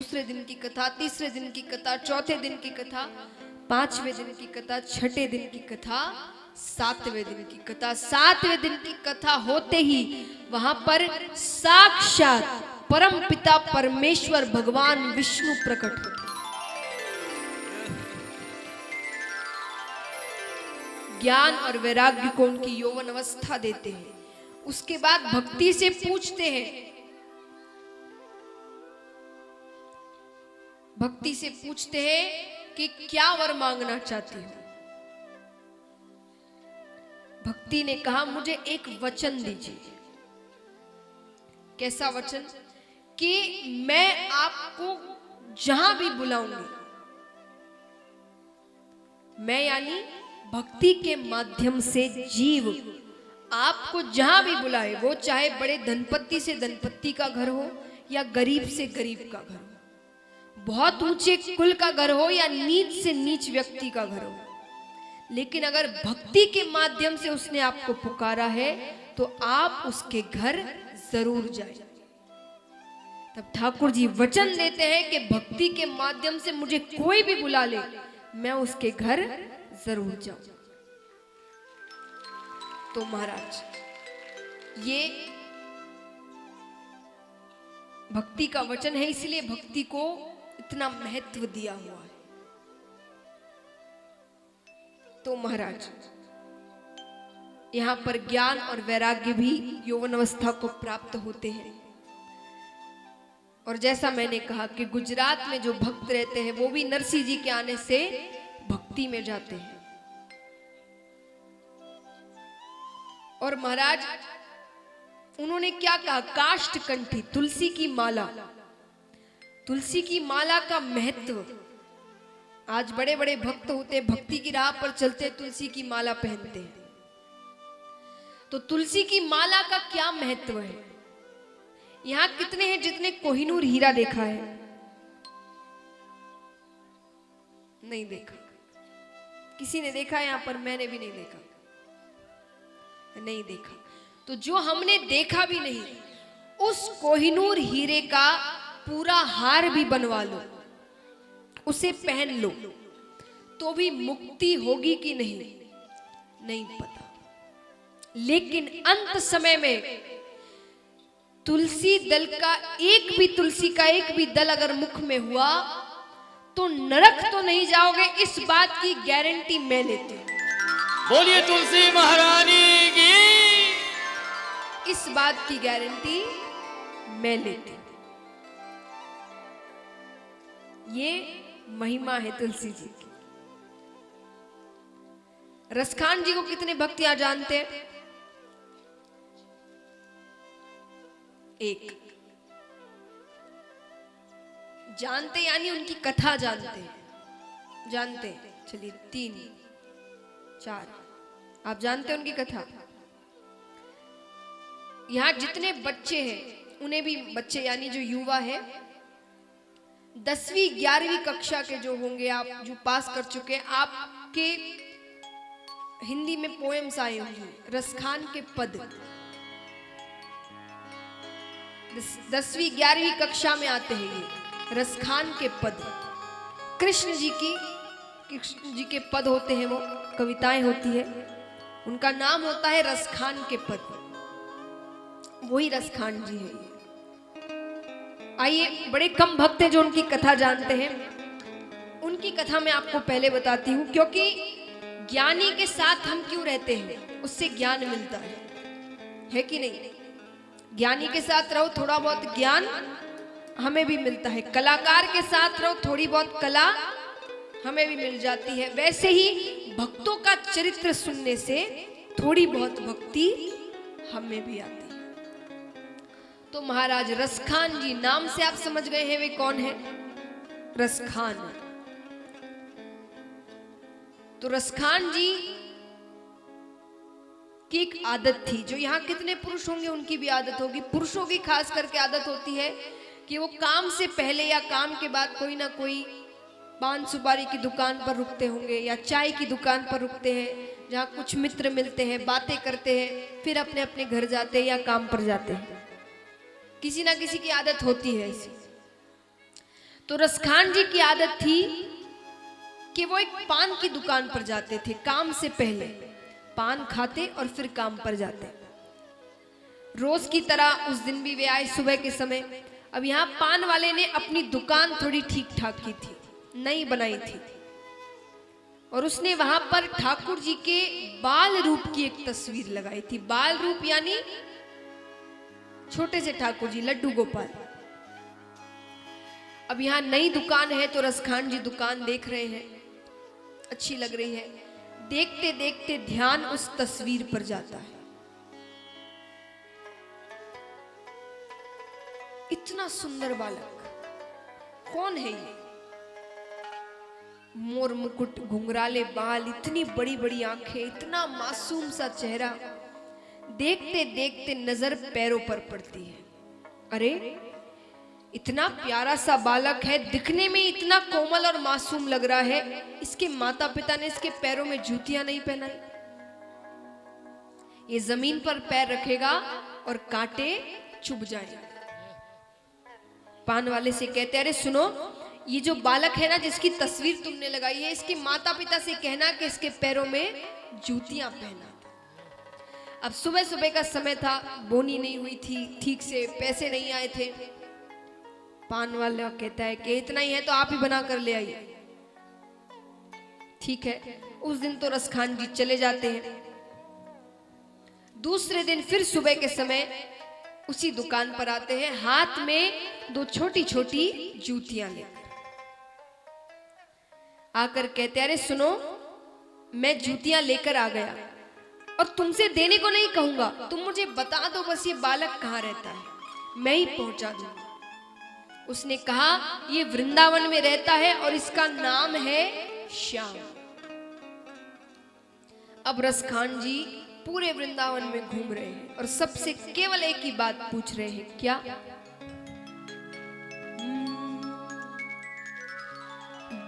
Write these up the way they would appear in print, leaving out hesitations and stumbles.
दूसरे दिन की कथा, तीसरे दिन की कथा, चौथे दिन की कथा, पांचवें दिन की कथा, छठे दिन की कथा, सातवें दिन की कथा। सातवें दिन की कथा होते ही वहां पर साक्षात परम पिता परमेश्वर भगवान विष्णु प्रकट होते। ज्ञान और वैराग्य को उनकी यौवन अवस्था देते हैं। उसके बाद भक्ति से पूछते हैं, भक्ति से पूछते हैं कि क्या वर मांगना चाहती हो। भक्ति ने कहा मुझे एक वचन दीजिए। कैसा वचन? कि मैं आपको जहां भी बुलाऊंगी, मैं यानी भक्ति के माध्यम से जीव आपको जहां भी बुलाए, वो चाहे बड़े धनपति से धनपति का घर हो या गरीब से गरीब का घर हो, बहुत ऊंचे कुल का घर हो या नीच से नीच व्यक्ति का घर हो, लेकिन अगर भक्ति के माध्यम से उसने आपको पुकारा है तो आप उसके घर जरूर जाए। तब ठाकुर जी वचन देते हैं कि भक्ति के माध्यम से मुझे कोई भी बुला ले, मैं उसके घर जरूर जाऊं। तो महाराज ये भक्ति का वचन है, इसलिए भक्ति को इतना महत्व दिया हुआ है। तो महाराज यहां पर ज्ञान और वैराग्य भी यौवन अवस्था को प्राप्त होते हैं। और जैसा मैंने कहा कि गुजरात में जो भक्त रहते हैं वो भी नरसिंह जी के आने से भक्ति में जाते हैं। और महाराज उन्होंने क्या कहा? काष्ठ कंठी, तुलसी की माला। तुलसी की माला का महत्व, आज बड़े बड़े भक्त होते, भक्ति की राह पर चलते, तुलसी की माला पहनते हैं। तो तुलसी की माला का क्या महत्व है? यहां कितने हैं जितने कोहिनूर हीरा देखा है? नहीं देखा। किसी ने देखा यहां पर? मैंने भी नहीं देखा। नहीं देखा। तो जो हमने देखा भी नहीं, उस कोहिनूर हीरे का पूरा हार भी बनवा लो, उसे पहन लो, तो भी मुक्ति होगी कि नहीं, नहीं पता। लेकिन अंत समय में तुलसी दल का एक भी, तुलसी का एक भी दल अगर मुख में हुआ तो नरक तो नहीं जाओगे, इस बात की गारंटी मैं लेती हूं। बोलिए तुलसी महारानी की। इस बात की गारंटी मैं लेती हूं। ये महिमा है तुलसी जी की। रसखान जी को कितने भक्त यहां जानते हैं? एक जानते, यानी उनकी कथा जानते हैं। जानते हैं? चलिए 3 4 आप जानते हैं उनकी कथा। यहां जितने बच्चे हैं उन्हें भी, बच्चे यानी जो युवा है, 10वीं 11वीं कक्षा के जो होंगे, आप जो पास कर चुके हैं, आपके हिंदी में पोएम्स आए होंगे, रसखान के पद 10वीं 11वीं कक्षा में आते हैं। ये रसखान के पद कृष्ण जी के पद होते हैं, वो कविताएं होती है, उनका नाम होता है रसखान के पद। वही रसखान जी है। आइए, बड़े कम भक्त हैं जो उनकी कथा जानते हैं। उनकी कथा मैं आपको पहले बताती हूं, क्योंकि ज्ञानी के साथ हम क्यों रहते हैं, उससे ज्ञान मिलता है कि नहीं? ज्ञानी के साथ रहो, थोड़ा बहुत ज्ञान हमें भी मिलता है। कलाकार के साथ रहो, थोड़ी बहुत कला हमें भी मिल जाती है। वैसे ही भक्तों का चरित्र सुनने से थोड़ी बहुत भक्ति हमें भी आती है। तो महाराज रसखान जी, नाम से आप समझ गए हैं वे कौन है? रसखान। तो रसखान जी की एक आदत थी, जो यहाँ कितने पुरुष होंगे उनकी भी आदत होगी। पुरुषों की खास करके आदत होती है कि वो काम से पहले या काम के बाद कोई ना कोई पान सुपारी की दुकान पर रुकते होंगे या चाय की दुकान पर रुकते हैं, जहाँ कुछ मित्र मिलते हैं, बातें करते हैं, फिर अपने अपने घर जाते हैं या काम पर जाते हैं। किसी ना किसी की आदत होती है ऐसी। तो रसखान जी की आदत थी कि वो एक पान की दुकान पर जाते थे। काम से पहले पान खाते और फिर काम पर जाते। रोज की तरह उस दिन भी वे आए सुबह के समय। अब यहाँ पान वाले ने अपनी दुकान थोड़ी ठीक ठाक की थी, नई बनाई थी, और उसने वहां पर ठाकुर जी के बाल रूप की एक तस्वीर लगाई थी। बाल रूप यानी छोटे से ठाकुर जी, लड्डू गोपाल। अब यहाँ नई दुकान है तो रसखान जी दुकान देख रहे हैं, अच्छी लग रही है। देखते देखते ध्यान उस तस्वीर पर जाता है। इतना सुंदर बालक, कौन है ये? मोर मुकुट, घुंघराले बाल, इतनी बड़ी बड़ी आंखें, इतना मासूम सा चेहरा। देखते देखते नजर पैरों पर पड़ती है। अरे इतना प्यारा सा बालक है, दिखने में इतना कोमल और मासूम लग रहा है, इसके माता पिता ने इसके पैरों में जूतियां नहीं पहनाई। ये जमीन पर पैर रखेगा और कांटे चुभ जाएंगे। पान वाले से कहते, अरे सुनो, ये जो बालक है ना जिसकी तस्वीर तुमने लगाई है, इसके माता पिता से कहना कि इसके पैरों में जूतियां पहना। अब सुबह सुबह का समय था, बोनी नहीं हुई थी ठीक से, पैसे नहीं आए थे। पान वाला कहता है कि इतना ही है तो आप ही बना कर ले आइए। ठीक है, उस दिन तो रसखान जी चले जाते हैं। दूसरे दिन फिर सुबह के समय उसी दुकान पर आते हैं, हाथ में दो छोटी छोटी जूतियां लेकर। आकर कहते, अरे सुनो, मैं जूतियां लेकर आ गया और तुमसे देने को नहीं कहूंगा, तुम मुझे बता दो बस ये बालक कहां रहता है, मैं ही पहुंचा दूंगा। उसने कहा, ये वृंदावन में रहता है और इसका नाम है श्याम। अब रसखान जी पूरे वृंदावन में घूम रहे हैं और सबसे केवल एक ही बात पूछ रहे हैं, क्या?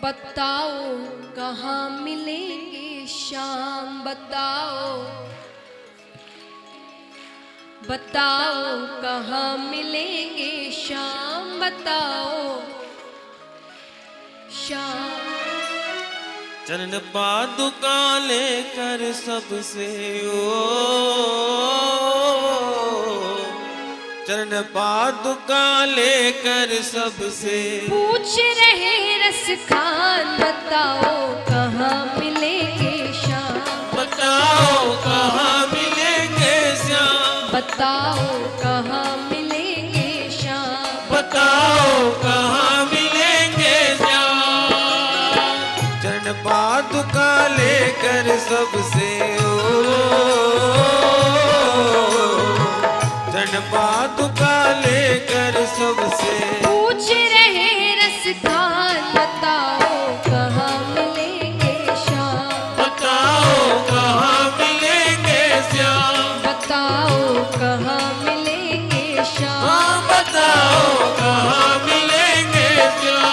बताओ कहाँ मिलेंगे श्याम, बताओ बताओ कहाँ मिलेंगे श्याम, बताओ श्याम। चरण पादुका लेकर सबसे चरण पादुका लेकर सबसे पूछ रहे रसखान, बताओ कहाँ मिलेंगे श्याम, बताओ कहाँ मिलेंगे श्याम, बताओ कहाँ मिलेंगे श्याम, बताओ कहाँ मिलेंगे श्याम। चरण पादुका लेकर सबसे चरण पादुका लेकर सबसे पूछ रहे रसखान, बताओ कहाँ मिलेंगे श्याम, बताओ कहाँ मिलेंगे श्याम, बताओ कहाँ मिलेंगे श्याम। हाँ बताओ कहाँ मिलेंगे श्याम।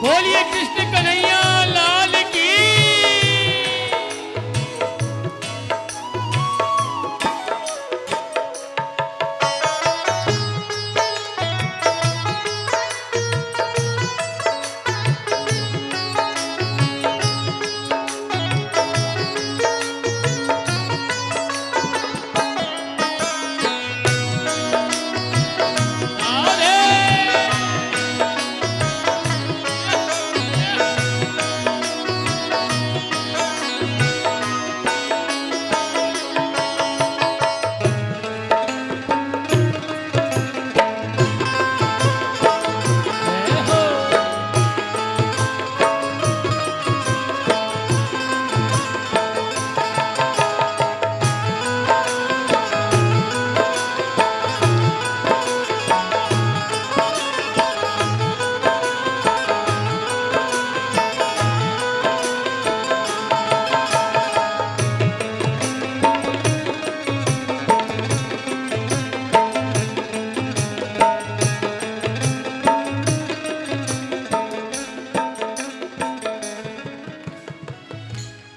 बोलिए कृष्ण कन्हैया लाल की। राधे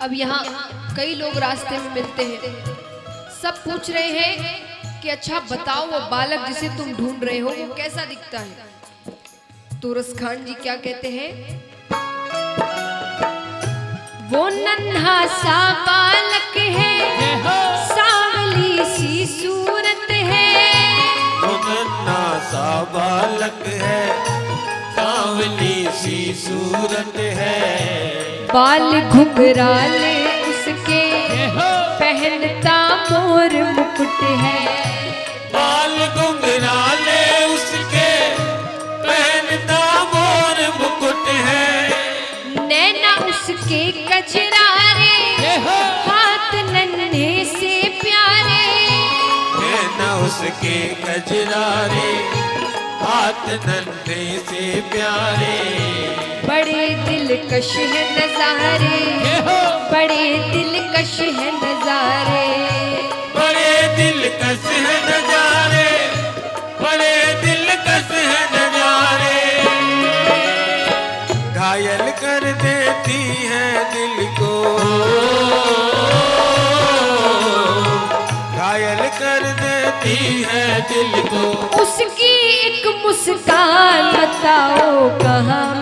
अब यहाँ कई लोग रास्ते में मिलते हैं, सब पूछ रहे हैं कि अच्छा बताओ वो बालक जिसे तुम ढूंढ रहे हो वो कैसा दिखता है। तो रसखान जी क्या कहते हैं, वो नन्हा सा बालक है, सांवली सी सूरत है, वो नन्हा सा बालक है, सांवली सी सूरत है, बाल घुंघराले उसके पहनता मोर मुकुट है, बाल घुंघराले उसके पहनता मोर मुकुट है, नैना उसके कजरारे, हाथ नन्हे से प्यारे, नैना उसके कजरारे, हाथ नन्हे से प्यारे, बड़े दिलकश है नजारे, बड़े दिलकश है नजारे, बड़े दिलकश है नजारे, बड़े दिलकश है नजारे, घायल कर देती है दिल को, घायल कर देती है दिल को, उसकी एक मुस्कान बताओ कहाँ